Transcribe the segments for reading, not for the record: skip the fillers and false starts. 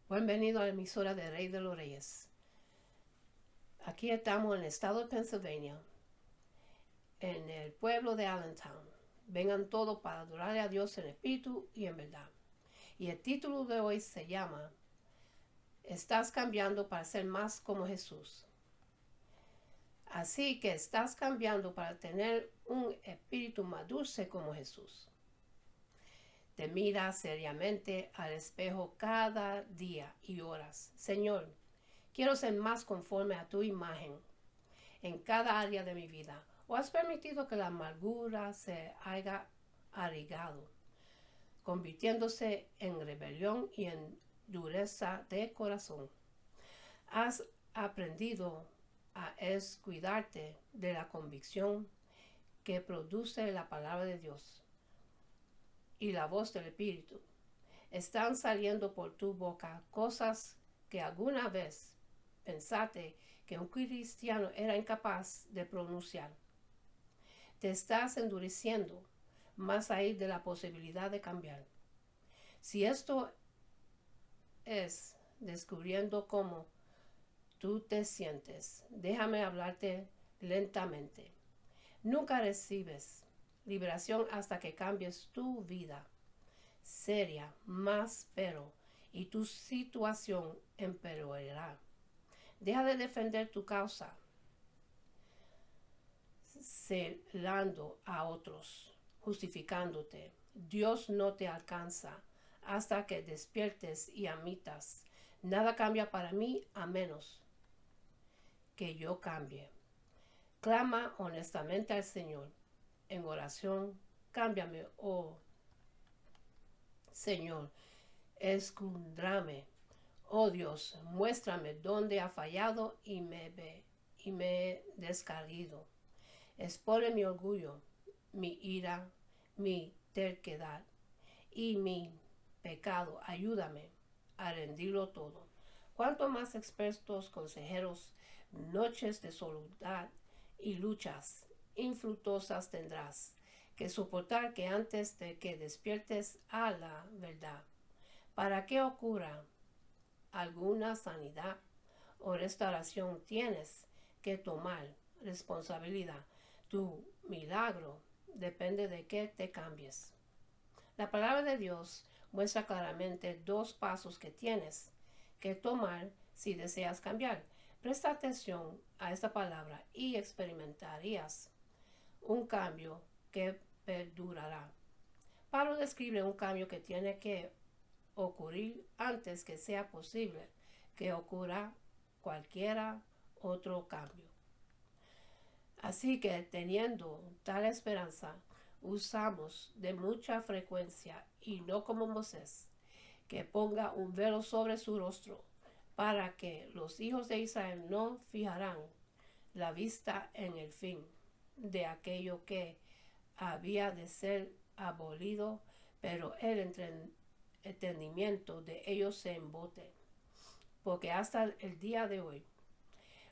Bienvenido a la emisora de Rey de los Reyes. Aquí estamos en el estado de Pennsylvania, en el pueblo de Allentown. Vengan todos para adorarle a Dios en espíritu y en verdad. Y el título de hoy se llama ¿Estás cambiando para ser más como Jesús? Así que estás cambiando para tener un espíritu más dulce como Jesús. Te mira seriamente al espejo cada día y horas. Señor, quiero ser más conforme a tu imagen en cada área de mi vida. ¿O has permitido que la amargura se haya arraigado, convirtiéndose en rebelión y en dureza de corazón? ¿Has aprendido a descuidarte de la convicción que produce la palabra de Dios y la voz del Espíritu? Están saliendo por tu boca cosas que alguna vez pensaste que un cristiano era incapaz de pronunciar. Te estás endureciendo más ahí de la posibilidad de cambiar. Si esto es descubriendo cómo tú te sientes, déjame hablarte lentamente. Nunca recibes liberación hasta que cambies tu vida seria, más pero, y tu situación empeorará. Deja de defender tu causa, celando a otros, justificándote. Dios no te alcanza hasta que despiertes y admitas. Nada cambia para mí a menos que yo cambie. Clama honestamente al Señor en oración. Cámbiame, oh Señor, escúdrame. Oh Dios, muéstrame dónde ha fallado y me he descaído. Expone mi orgullo, mi ira, mi terquedad y mi pecado. Ayúdame a rendirlo todo. Cuanto más expertos consejeros, noches de soledad y luchas infructuosas tendrás que soportar que antes de que despiertes a la verdad. Para que ocurra alguna sanidad o restauración tienes que tomar responsabilidad. Tu milagro depende de que te cambies. La palabra de Dios muestra claramente dos pasos que tienes que tomar si deseas cambiar. Presta atención a esta palabra y experimentarías un cambio que perdurará. Pablo describe un cambio que tiene que ocurrir antes que sea posible que ocurra cualquier otro cambio. Así que teniendo tal esperanza, usamos de mucha frecuencia y no como Moisés, que ponga un velo sobre su rostro, para que los hijos de Israel no fijarán la vista en el fin de aquello que había de ser abolido, pero el entendimiento de ellos se embote. Porque hasta el día de hoy,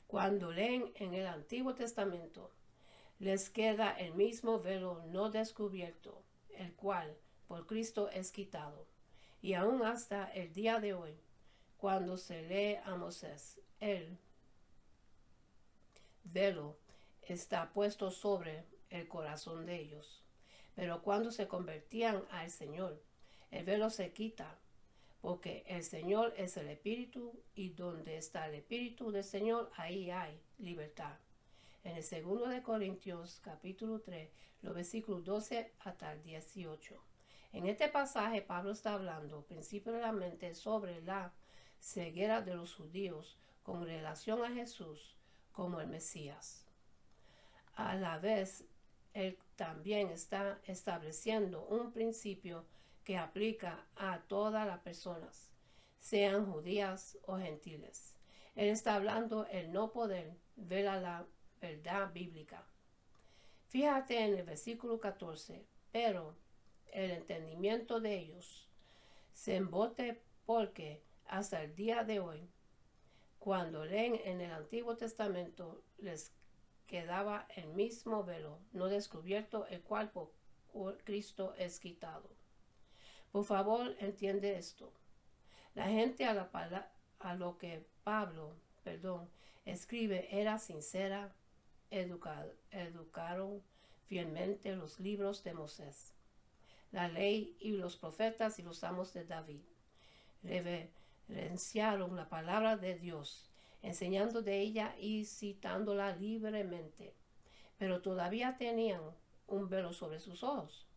cuando leen en el Antiguo Testamento, les queda el mismo velo no descubierto, el cual por Cristo es quitado. Y aún hasta el día de hoy, cuando se lee a Moisés, el velo está puesto sobre el corazón de ellos. Pero cuando se convertían al Señor, el velo se quita, porque el Señor es el Espíritu, y donde está el Espíritu del Señor, ahí hay libertad. En el 2 de Corintios capítulo 3, los versículos 12 hasta el 18. En este pasaje Pablo está hablando principalmente sobre la ceguera de los judíos con relación a Jesús como el Mesías. A la vez, él también está estableciendo un principio que aplica a todas las personas, sean judías o gentiles. Él está hablando el no poder ver a la verdad bíblica. Fíjate en el versículo 14, pero el entendimiento de ellos se embote porque hasta el día de hoy, cuando leen en el Antiguo Testamento, les quedaba el mismo velo no descubierto, el cual por Cristo es quitado. Por favor, entiende esto. La gente a lo que Pablo, escribe era sincera, educaron fielmente los libros de Moisés, la ley y los profetas y los salmos de David. Reverenciaron la palabra de Dios, enseñando de ella y citándola libremente, pero todavía tenían un velo sobre sus ojos.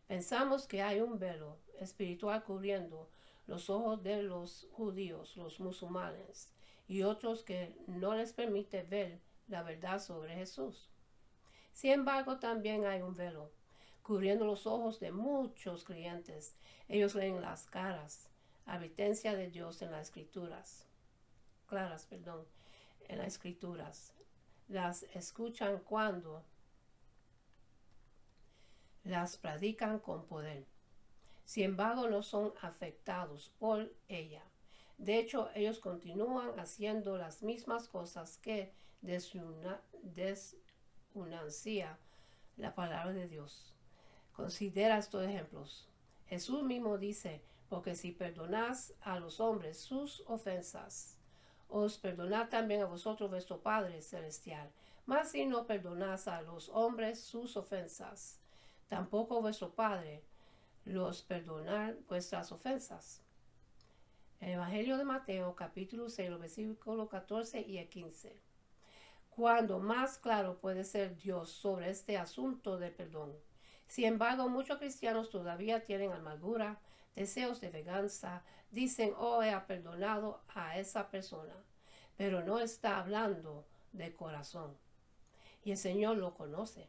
Pensamos que hay un velo espiritual cubriendo los ojos de los judíos, los musulmanes y otros que no les permite ver la verdad sobre Jesús. Sin embargo, también hay un velo cubriendo los ojos de muchos creyentes. Ellos leen las advertencias de Dios en las escrituras, en las escrituras. Las escuchan cuando las predican con poder. Sin embargo, no son afectados por ella. De hecho, ellos continúan haciendo las mismas cosas que desunancia la palabra de Dios. Considera estos ejemplos. Jesús mismo dice, porque si perdonás a los hombres sus ofensas, os perdonad también a vosotros vuestro Padre Celestial. Mas si no perdonás a los hombres sus ofensas, tampoco vuestro Padre los perdonar vuestras ofensas. El Evangelio de Mateo, capítulo 6, los versículos 14 y 15. Cuando más claro puede ser Dios sobre este asunto del perdón. Sin embargo, muchos cristianos todavía tienen amargura, deseos de venganza, dicen, he perdonado a esa persona, pero no está hablando de corazón. Y el Señor lo conoce.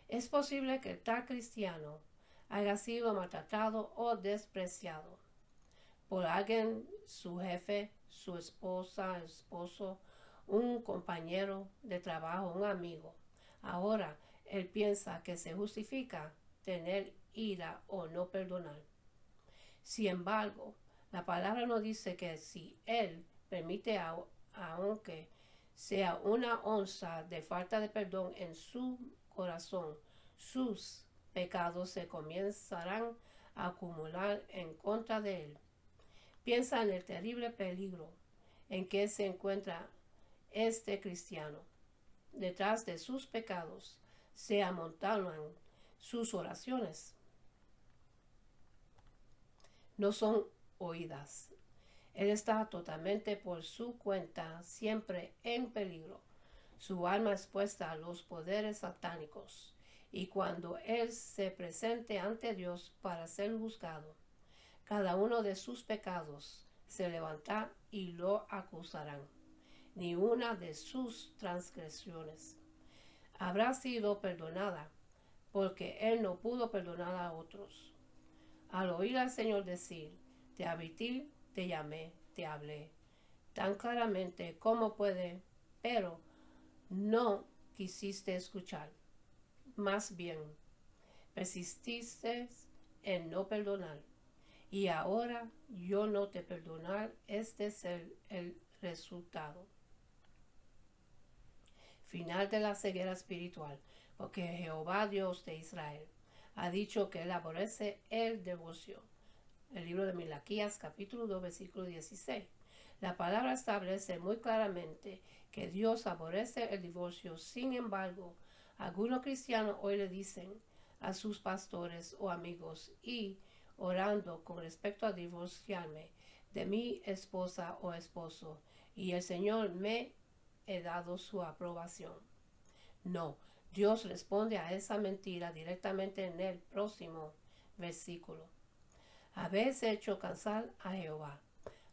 Es posible que tal cristiano haya sido maltratado o despreciado por alguien, su jefe, su esposa, esposo, un compañero de trabajo, un amigo. Ahora, él piensa que se justifica tener ira o no perdonar. Sin embargo, la palabra nos dice que si él permite, aunque sea una onza de falta de perdón en su corazón, sus pecados se comenzarán a acumular en contra de él. Piensa en el terrible peligro en que se encuentra este cristiano. Detrás de sus pecados se amontonan sus oraciones. No son oídas. Él está totalmente por su cuenta, siempre en peligro. Su alma expuesta a los poderes satánicos. Y cuando él se presente ante Dios para ser juzgado, cada uno de sus pecados se levantará y lo acusarán. Ni una de sus transgresiones habrá sido perdonada, porque él no pudo perdonar a otros. Al oír al Señor decir, te advertí, te llamé, te hablé, tan claramente como puede, pero no quisiste escuchar. Más bien, persististe en no perdonar. Y ahora yo no te perdonar. Este es el resultado final de la ceguera espiritual, porque Jehová Dios de Israel ha dicho que él aborrece el divorcio. El libro de Milaquías, capítulo 2, versículo 16. La palabra establece muy claramente que Dios aborrece el divorcio. Sin embargo, algunos cristianos hoy le dicen a sus pastores o amigos y orando con respecto a divorciarme de mi esposa o esposo, y el Señor me he dado su aprobación. No, Dios responde a esa mentira directamente en el próximo versículo. Habéis hecho cansar a Jehová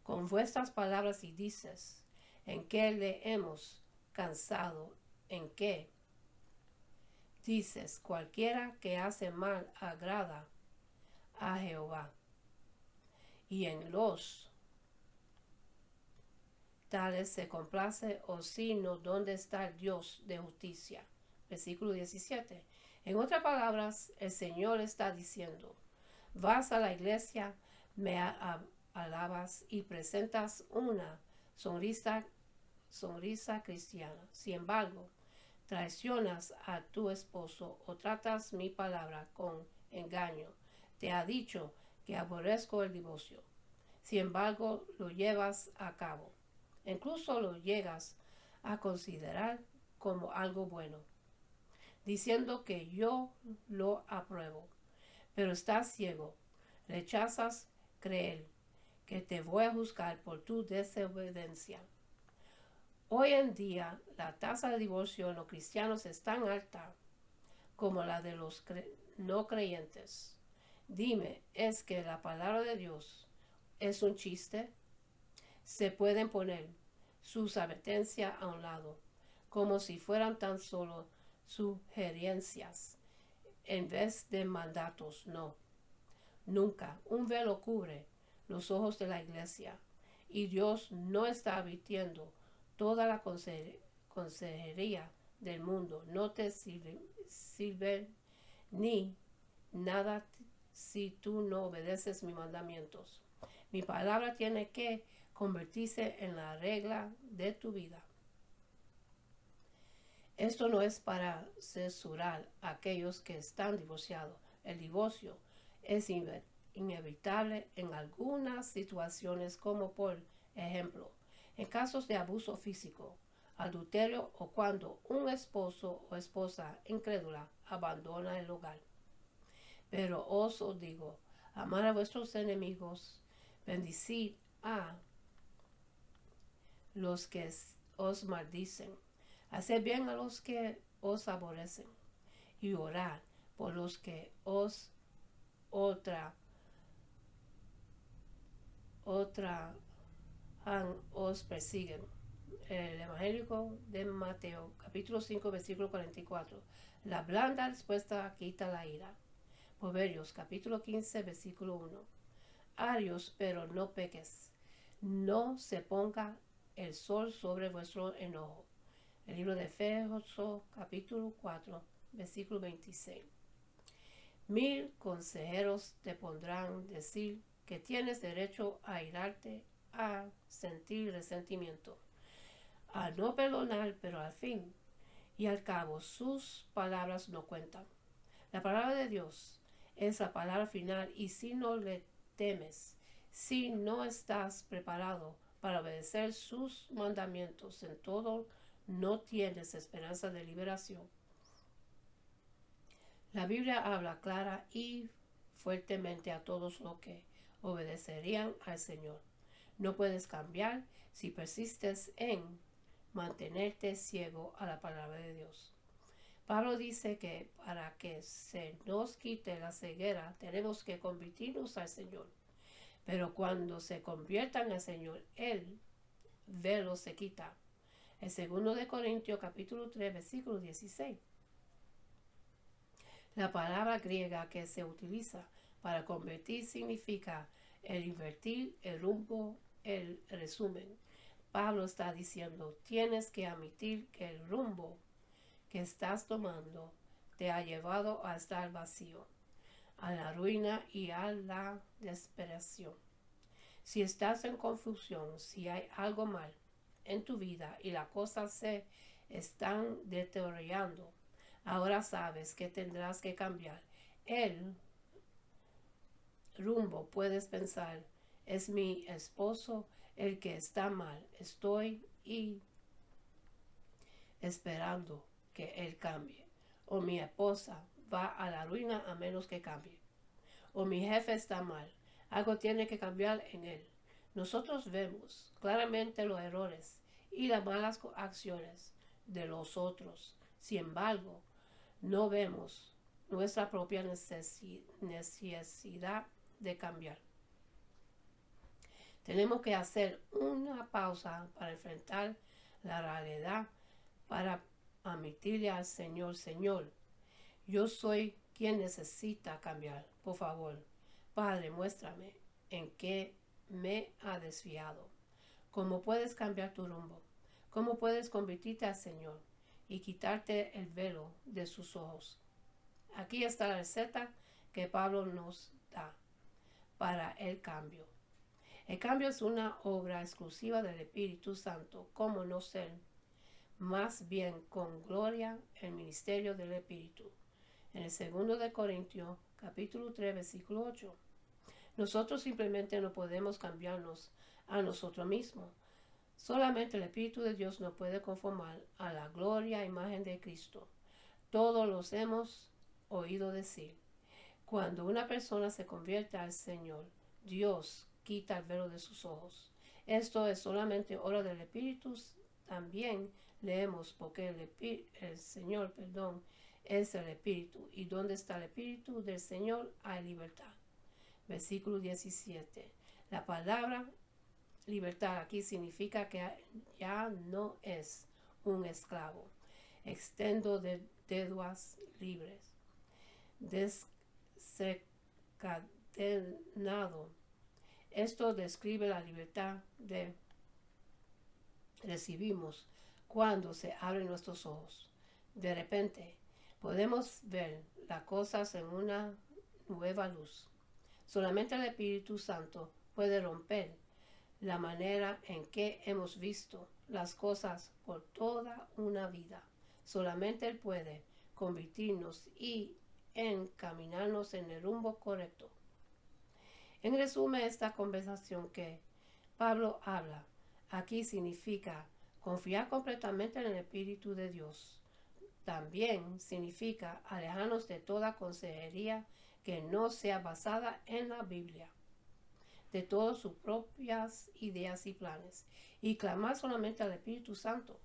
con vuestras palabras y dices, ¿en qué le hemos cansado? ¿En qué? Dices, cualquiera que hace mal agrada a Jehová. Y en los tales se complace, o si no, ¿dónde está el Dios de justicia? Versículo 17. En otras palabras, el Señor está diciendo, vas a la iglesia, me alabas y presentas una sonrisa cristiana. Sin embargo, traicionas a tu esposo o tratas mi palabra con engaño. Te ha dicho que aborrezco el divorcio. Sin embargo, lo llevas a cabo. Incluso lo llegas a considerar como algo bueno, diciendo que yo lo apruebo. Pero estás ciego. Rechazas creer que te voy a juzgar por tu desobediencia. Hoy en día, la tasa de divorcio en los cristianos es tan alta como la de los no creyentes. Dime, ¿es que la palabra de Dios es un chiste? Se pueden poner sus advertencias a un lado, como si fueran tan solo sugerencias, en vez de mandatos. No, nunca. Un velo cubre los ojos de la iglesia, y Dios no está advirtiendo toda la consejería del mundo. No te sirve ni nada si tú no obedeces mis mandamientos. Mi palabra tiene que convertirse en la regla de tu vida. Esto no es para censurar a aquellos que están divorciados. El divorcio es inevitable en algunas situaciones, como por ejemplo, en casos de abuso físico, adulterio o cuando un esposo o esposa incrédula abandona el hogar. Pero os digo, amad a vuestros enemigos, bendecid a los que os maldicen, haced bien a los que os aborrecen, y orad por los que os os persiguen. El Evangelio de Mateo, capítulo 5, versículo 44. La blanda respuesta quita la ira. Proverbios, capítulo 15, versículo 1. Arios, pero no peques. No se ponga el sol sobre vuestro enojo. El libro de Efesios, capítulo 4, versículo 26. 1000 consejeros te pondrán decir que tienes derecho a irarte, a sentir resentimiento, a no perdonar, pero al fin y al cabo sus palabras no cuentan. La palabra de Dios es la palabra final, y si no le temes, si no estás preparado para obedecer sus mandamientos en todo, no tienes esperanza de liberación. La Biblia habla clara y fuertemente a todos los que obedecerían al Señor. No puedes cambiar si persistes en mantenerte ciego a la palabra de Dios. Pablo dice que para que se nos quite la ceguera tenemos que convertirnos al Señor. Pero cuando se conviertan al Señor, el velo se quita. El 2 de Corintios capítulo 3 versículo 16. La palabra griega que se utiliza para convertir significa el invertir, el rumbo, el resumen. Pablo está diciendo, tienes que admitir que el rumbo que estás tomando te ha llevado a estar vacío, a la ruina y a la desesperación. Si estás en confusión, si hay algo mal en tu vida y las cosas se están deteriorando, ahora sabes que tendrás que cambiar el rumbo. Puedes pensar, es mi esposo el que está mal, estoy esperando que él cambie, o mi esposa va a la ruina a menos que cambie, o mi jefe está mal, algo tiene que cambiar en él. Nosotros vemos claramente los errores y las malas acciones de los otros. Sin embargo, no vemos nuestra propia necesidad de cambiar. Tenemos que hacer una pausa para enfrentar la realidad, para admitirle al Señor, Señor, yo soy quien necesita cambiar. Por favor, Padre, muéstrame en qué me ha desviado. ¿Cómo puedes cambiar tu rumbo? ¿Cómo puedes convertirte al Señor y quitarte el velo de sus ojos? Aquí está la receta que Pablo nos da para el cambio. El cambio es una obra exclusiva del Espíritu Santo. ¿Cómo no ser más bien con gloria el ministerio del Espíritu? En el 2 de Corintios, capítulo 3, versículo 8. Nosotros simplemente no podemos cambiarnos a nosotros mismos. Solamente el Espíritu de Dios nos puede conformar a la gloria e imagen de Cristo. Todos los hemos oído decir. Cuando una persona se convierte al Señor, Dios quita el velo de sus ojos. Esto es solamente obra del Espíritu. También leemos porque el Señor, es el Espíritu. Y donde está el Espíritu del Señor hay libertad. Versículo 17. La palabra libertad aquí significa que ya no es un esclavo. Extendo de dedos libres. Desencadenado. Esto describe la libertad que recibimos cuando se abren nuestros ojos. De repente podemos ver las cosas en una nueva luz. Solamente el Espíritu Santo puede romper la manera en que hemos visto las cosas por toda una vida. Solamente Él puede convertirnos y encaminarnos en el rumbo correcto. En resumen, esta conversación que Pablo habla aquí significa confiar completamente en el Espíritu de Dios. También significa alejarnos de toda consejería que no sea basada en la Biblia, de todas sus propias ideas y planes, y clamar solamente al Espíritu Santo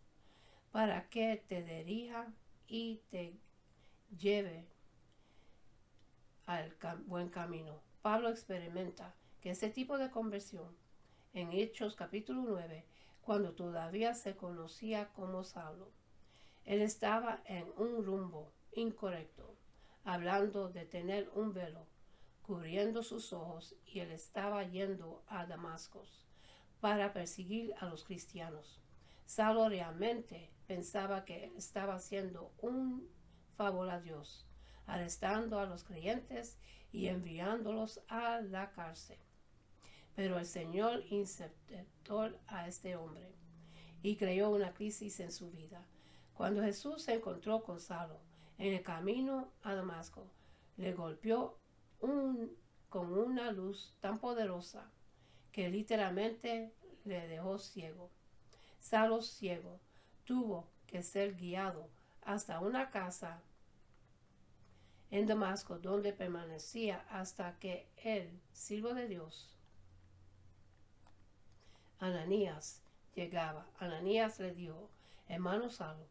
para que te dirija y te lleve al buen camino. Pablo experimenta que ese tipo de conversión en Hechos capítulo 9, cuando todavía se conocía como Saulo. Él estaba en un rumbo incorrecto, hablando de tener un velo cubriendo sus ojos, y él estaba yendo a Damasco para perseguir a los cristianos. Saulo realmente pensaba que él estaba haciendo un favor a Dios, arrestando a los creyentes y enviándolos a la cárcel. Pero el Señor interceptó a este hombre y creó una crisis en su vida. Cuando Jesús se encontró con Saulo en el camino a Damasco, le golpeó con una luz tan poderosa que literalmente le dejó ciego. Saulo, ciego, tuvo que ser guiado hasta una casa en Damasco, donde permanecía hasta que el siervo de Dios, Ananías, llegaba. Ananías le dijo: hermano Saulo,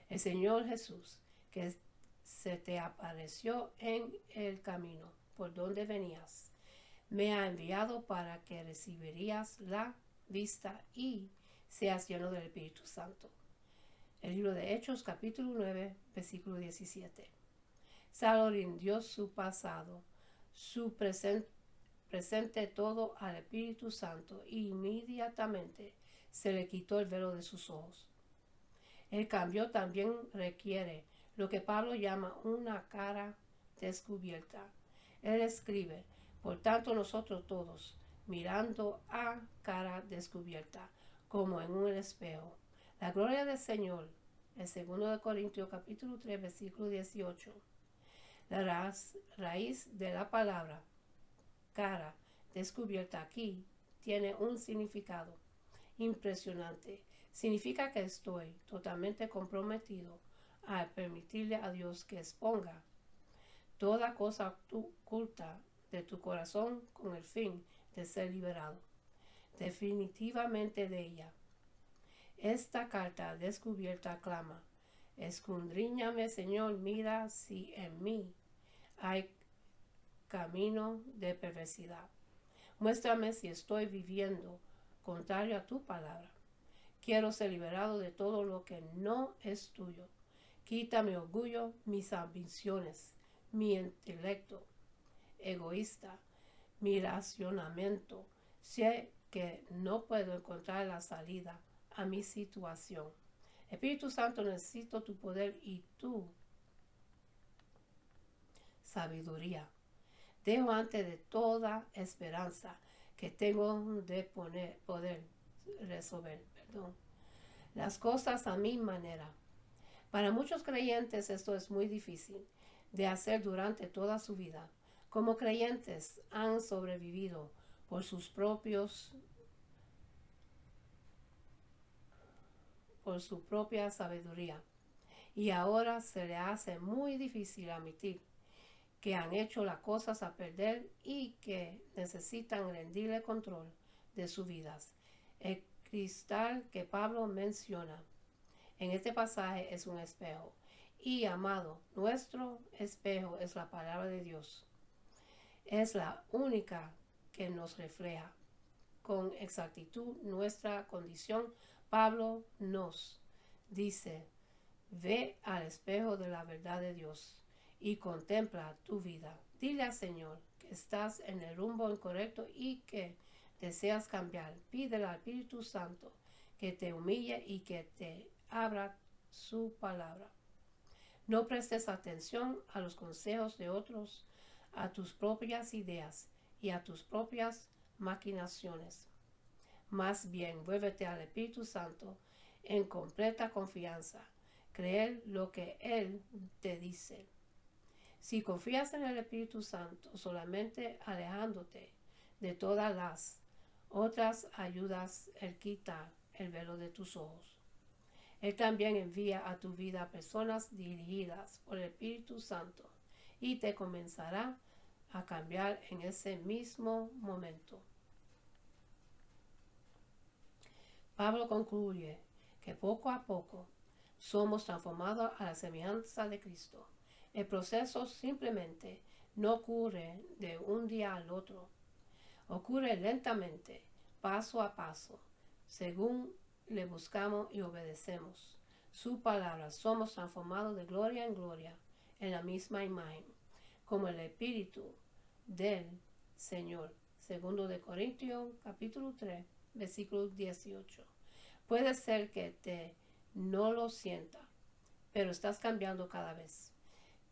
el Señor Jesús, que se te apareció en el camino por donde venías, me ha enviado para que recibirías la vista y seas lleno del Espíritu Santo. El libro de Hechos, capítulo 9, versículo 17. Saulo rindió su pasado, su presente todo al Espíritu Santo, y inmediatamente se le quitó el velo de sus ojos. El cambio también requiere lo que Pablo llama una cara descubierta. Él escribe: por tanto nosotros todos, mirando a cara descubierta, como en un espejo, la gloria del Señor. El 2 Corintios capítulo 3, versículo 18. La raíz de la palabra cara descubierta aquí tiene un significado impresionante. Significa que estoy totalmente comprometido a permitirle a Dios que exponga toda cosa oculta de tu corazón con el fin de ser liberado definitivamente de ella. Esta carta descubierta clama: escudriñame, Señor, mira si en mí hay camino de perversidad. Muéstrame si estoy viviendo contrario a tu palabra. Quiero ser liberado de todo lo que no es tuyo. Quita mi orgullo, mis ambiciones, mi intelecto egoísta, mi racionamiento. Sé que no puedo encontrar la salida a mi situación. Espíritu Santo, necesito tu poder y tu sabiduría. Dejo antes de toda esperanza que tengo de poder resolver las cosas a mi manera. Para muchos creyentes esto es muy difícil de hacer durante toda su vida. Como creyentes han sobrevivido por su propia sabiduría, y ahora se le hace muy difícil admitir que han hecho las cosas a perder y que necesitan rendirle control de sus vidas. El cristal que Pablo menciona en este pasaje es un espejo. Y amado, nuestro espejo es la palabra de Dios. Es la única que nos refleja con exactitud nuestra condición. Pablo nos dice: ve al espejo de la verdad de Dios y contempla tu vida. Dile al Señor que estás en el rumbo incorrecto y que deseas cambiar. Pídele al Espíritu Santo que te humille y que te abra su palabra. No prestes atención a los consejos de otros, a tus propias ideas y a tus propias maquinaciones. Más bien, vuélvete al Espíritu Santo en completa confianza. Creer lo que Él te dice. Si confías en el Espíritu Santo, solamente alejándote de todas las otras ayudas, Él quita el velo de tus ojos. Él también envía a tu vida personas dirigidas por el Espíritu Santo y te comenzará a cambiar en ese mismo momento. Pablo concluye que poco a poco somos transformados a la semejanza de Cristo. El proceso simplemente no ocurre de un día al otro. Ocurre lentamente, paso a paso, según le buscamos y obedecemos su palabra. Somos transformados de gloria en gloria en la misma imagen, como el Espíritu del Señor. Segundo de Corintios, capítulo 3, versículo 18. Puede ser que no lo sienta, pero estás cambiando cada vez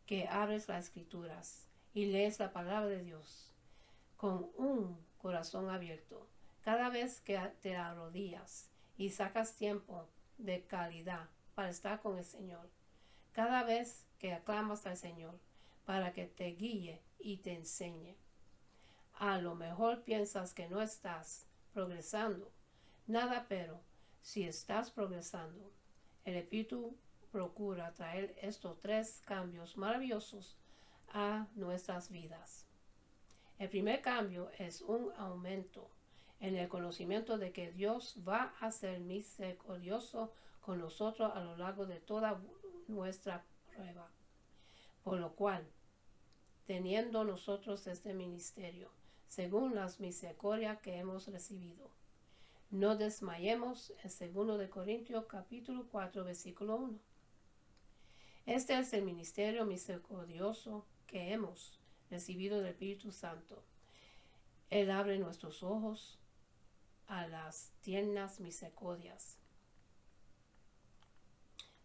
que abres las Escrituras y lees la palabra de Dios con un corazón abierto. Cada vez que te arrodillas y sacas tiempo de calidad para estar con el Señor. Cada vez que aclamas al Señor para que te guíe y te enseñe. A lo mejor piensas que no estás progresando. Nada, pero si estás progresando, el Espíritu procura traer estos 3 cambios maravillosos a nuestras vidas. El primer cambio es un aumento en el conocimiento de que Dios va a ser misericordioso con nosotros a lo largo de toda nuestra prueba. Por lo cual, teniendo nosotros este ministerio, según las misericordias que hemos recibido, no desmayemos, en 2 de Corintios capítulo 4, versículo 1. Este es el ministerio misericordioso que hemos recibido del Espíritu Santo. Él abre nuestros ojos a las tiernas misericordias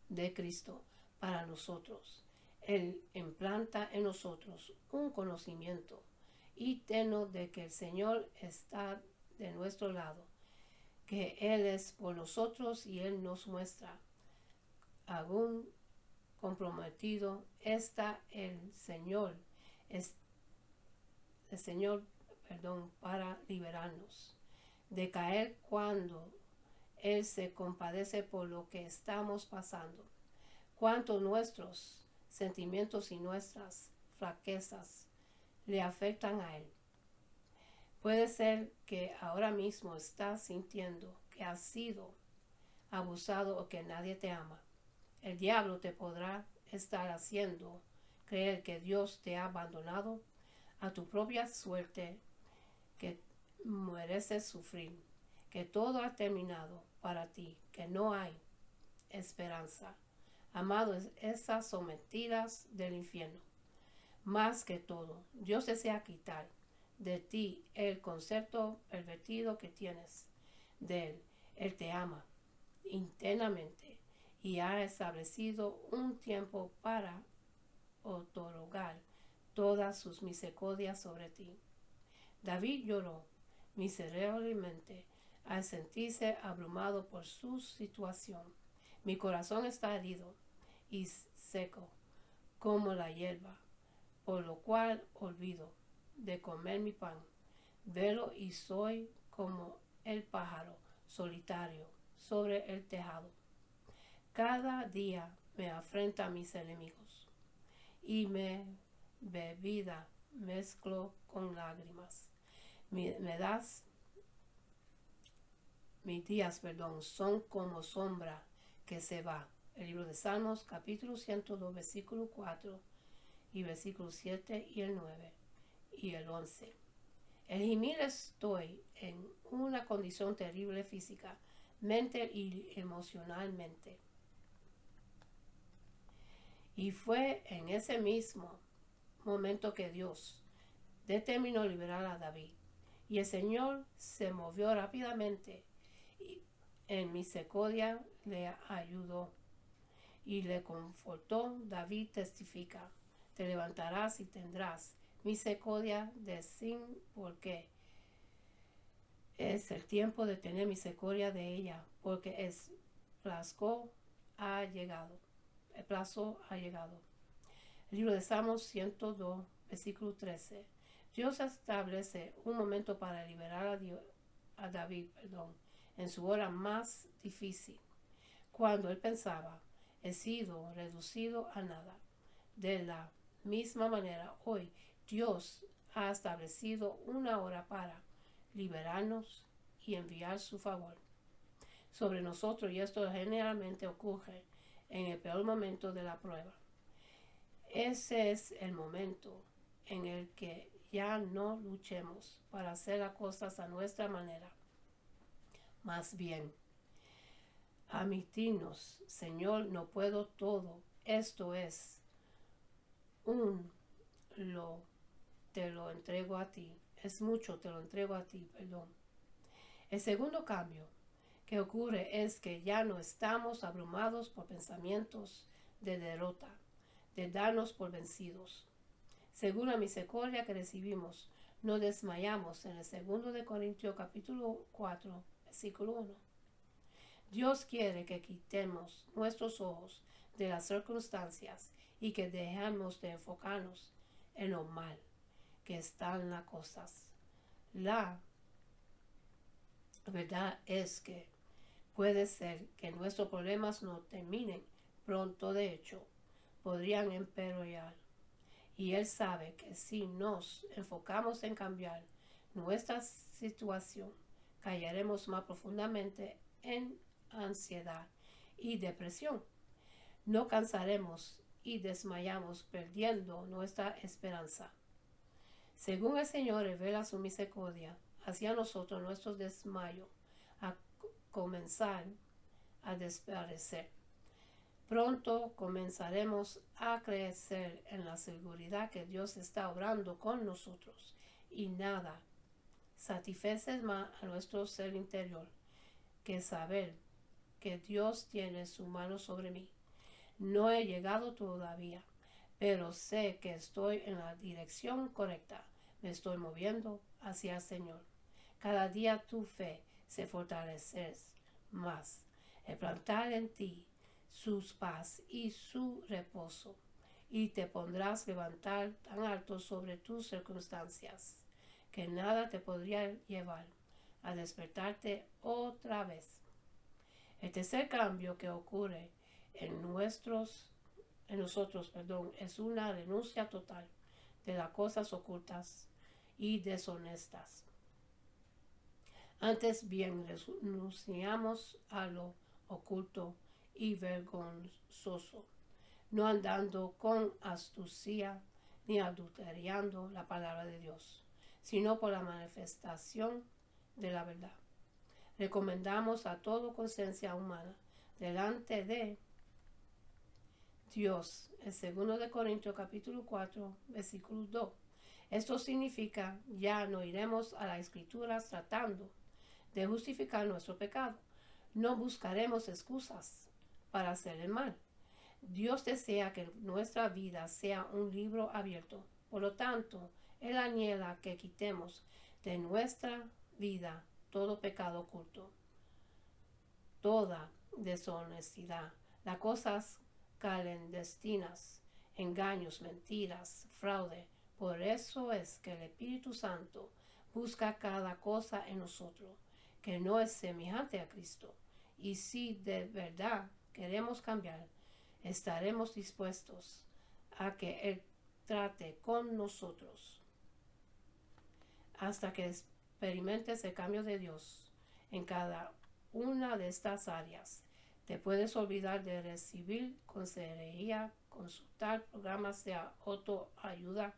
de Cristo para nosotros. Él implanta en nosotros un conocimiento eterno de que el Señor está de nuestro lado, que Él es por nosotros y Él nos muestra aún comprometido está el Señor, para liberarnos de caer cuando Él se compadece por lo que estamos pasando. Cuánto nuestros sentimientos y nuestras flaquezas le afectan a Él. Puede ser que ahora mismo estás sintiendo que has sido abusado o que nadie te ama. El diablo te podrá estar haciendo creer que Dios te ha abandonado a tu propia suerte, que mereces sufrir, que todo ha terminado para ti, que no hay esperanza. Amado, esas son mentiras del infierno. Más que todo, Dios desea quitar de ti el concepto pervertido que tienes de Él. Él te ama internamente y ha establecido un tiempo para otorgar todas sus misericordias sobre ti. David lloró miserablemente al sentirse abrumado por su situación. Mi corazón está herido y seco como la hierba, por lo cual olvido. de comer mi pan. Velo y soy como el pájaro solitario sobre el tejado. Cada día me afrenta a mis enemigos y mi bebida mezclo con lágrimas. Mis días, son como sombra que se va. El libro de Salmos, capítulo 102, versículo 4 y versículo 7 y el 9 y el 11. El gemir estoy en una condición terrible física, mente y emocionalmente. Y fue en ese mismo momento que Dios determinó liberar a David. Y el Señor se movió rápidamente y en misericordia le ayudó y le confortó. David testifica: te levantarás y tendrás misericordia de sin por qué. Es el tiempo de tener misericordia de ella, porque el plazo ha llegado. El libro de Salmos 102, versículo 13. Dios establece un momento para liberar a David, en su hora más difícil, cuando él pensaba: he sido reducido a nada. De la misma manera, hoy Dios ha establecido una hora para liberarnos y enviar su favor sobre nosotros, y esto generalmente ocurre en el peor momento de la prueba. Ese es el momento en el que ya no luchemos para hacer las cosas a nuestra manera. Más bien, admitirnos: Señor, no puedo todo. Esto es te lo entrego a ti. Es mucho, te lo entrego a ti, El segundo cambio que ocurre es que ya no estamos abrumados por pensamientos de derrota, de darnos por vencidos. Según la misericordia que recibimos, no desmayamos. En el 2 de Corintios capítulo 4, versículo 1. Dios quiere que quitemos nuestros ojos de las circunstancias y que dejemos de enfocarnos en lo mal que están las cosas. La verdad es que puede ser que nuestros problemas no terminen pronto. De hecho, podrían empeorar. Y Él sabe que si nos enfocamos en cambiar nuestra situación, caeremos más profundamente en ansiedad y depresión. No cansaremos y desmayamos, perdiendo nuestra esperanza. Según el Señor revela su misericordia hacia nosotros, nuestro desmayo a comenzar a desaparecer. Pronto comenzaremos a crecer en la seguridad que Dios está obrando con nosotros, y nada satisface más a nuestro ser interior que saber que Dios tiene su mano sobre mí. No he llegado todavía, pero sé que estoy en la dirección correcta. Me estoy moviendo hacia el Señor. Cada día tu fe se fortalece más. El plantar en ti su paz y su reposo, y te pondrás levantar tan alto sobre tus circunstancias que nada te podría llevar a despertarte otra vez. El tercer cambio que ocurre en nosotros, es una renuncia total de las cosas ocultas y deshonestas. Antes bien, renunciamos a lo oculto y vergonzoso, no andando con astucia ni adulterando la palabra de Dios, sino por la manifestación de la verdad. Recomendamos a toda conciencia humana delante de Dios. El 2 de Corintios capítulo 4, versículo 2. Esto significa: ya no iremos a las escrituras tratando de justificar nuestro pecado. No buscaremos excusas para hacer el mal. Dios desea que nuestra vida sea un libro abierto. Por lo tanto, Él anhela que quitemos de nuestra vida todo pecado oculto, toda deshonestidad, las cosas clandestinas, engaños, mentiras, fraude, Por eso es que el Espíritu Santo busca cada cosa en nosotros que no es semejante a Cristo. Y si de verdad queremos cambiar, estaremos dispuestos a que Él trate con nosotros hasta que experimentes el cambio de Dios en cada una de estas áreas. Te puedes olvidar de recibir consejería, consultar programas de autoayuda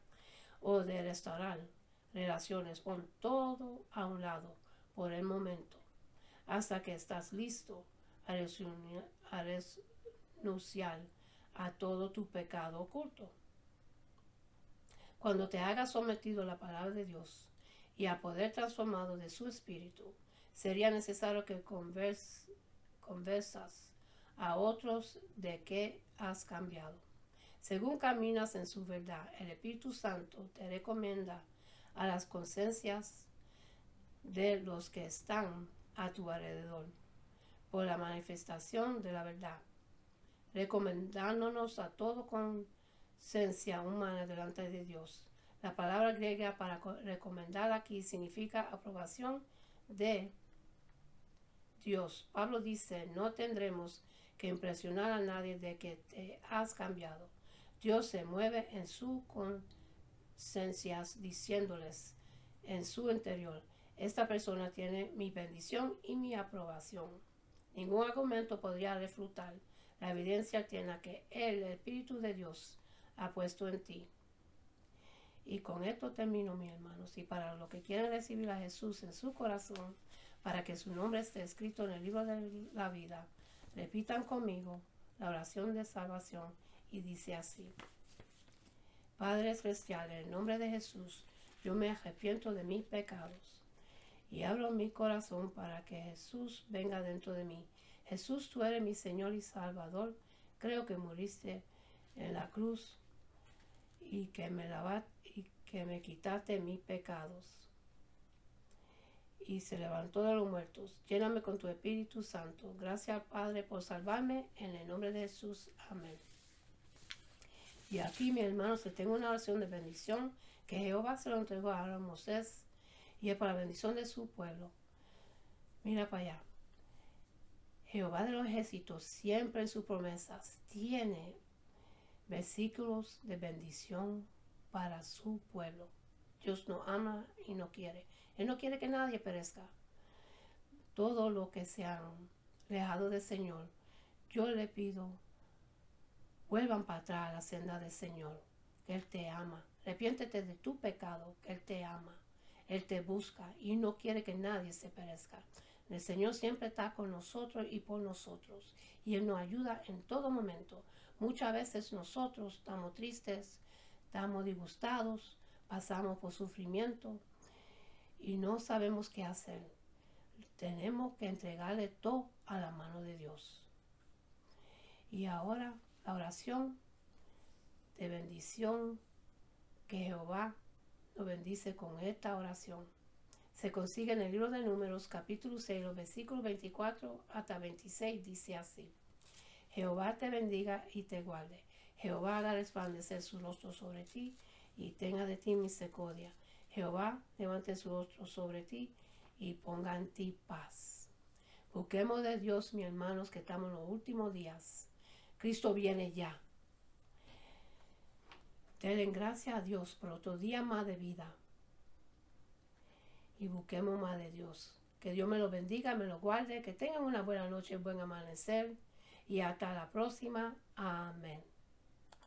o de restaurar relaciones. Pon todo a un lado por el momento hasta que estás listo a renunciar a todo tu pecado oculto. Cuando te hagas sometido a la palabra de Dios y a poder transformado de su espíritu, sería necesario que conversas a otros de que has cambiado. Según caminas en su verdad, el Espíritu Santo te recomienda a las conciencias de los que están a tu alrededor por la manifestación de la verdad, recomendándonos a todo conciencia humana delante de Dios. La palabra griega para recomendar aquí significa aprobación de Dios. Pablo dice, no tendremos que impresionar a nadie de que te has cambiado. Dios se mueve en sus conciencias diciéndoles en su interior, esta persona tiene mi bendición y mi aprobación. Ningún argumento podría refutar la evidencia alterna que el Espíritu de Dios ha puesto en ti. Y con esto termino, mis hermanos. Y para los que quieren recibir a Jesús en su corazón, para que su nombre esté escrito en el libro de la vida, repitan conmigo la oración de salvación y dice así: Padre celestial, en el nombre de Jesús, yo me arrepiento de mis pecados y abro mi corazón para que Jesús venga dentro de mí. Jesús, tú eres mi Señor y Salvador. Creo que moriste en la cruz y que me quitaste mis pecados y se levantó de los muertos. Lléname con tu Espíritu Santo. Gracias, Padre, por salvarme. En el nombre de Jesús. Amén. Y aquí, mi hermano, se tengo una oración de bendición que Jehová se lo entregó a Moisés y es para la bendición de su pueblo. Mira para allá. Jehová de los ejércitos, siempre en sus promesas, tiene versículos de bendición para su pueblo. Dios no ama y no quiere. Él no quiere que nadie perezca. Todo lo que se han alejado del Señor, yo le pido, vuelvan para atrás a la senda del Señor, que Él te ama. Arrepiéntete de tu pecado, que Él te ama. Él te busca y no quiere que nadie se perezca. El Señor siempre está con nosotros y por nosotros. Y Él nos ayuda en todo momento. Muchas veces nosotros estamos tristes, estamos disgustados, pasamos por sufrimiento y no sabemos qué hacer. Tenemos que entregarle todo a la mano de Dios. Y ahora la oración de bendición que Jehová nos bendice con esta oración. Se consigue en el libro de Números, capítulo 6, los versículos 24 hasta 26, dice así: Jehová te bendiga y te guarde. Jehová haga resplandecer su rostro sobre ti y tenga de ti misericordia. Jehová levante su rostro sobre ti y ponga en ti paz. Busquemos de Dios, mis hermanos, que estamos en los últimos días. Cristo viene ya. Den gracias a Dios por otro día más de vida. Y busquemos más de Dios. Que Dios me lo bendiga, me lo guarde, que tengan una buena noche, buen amanecer y hasta la próxima. Amén.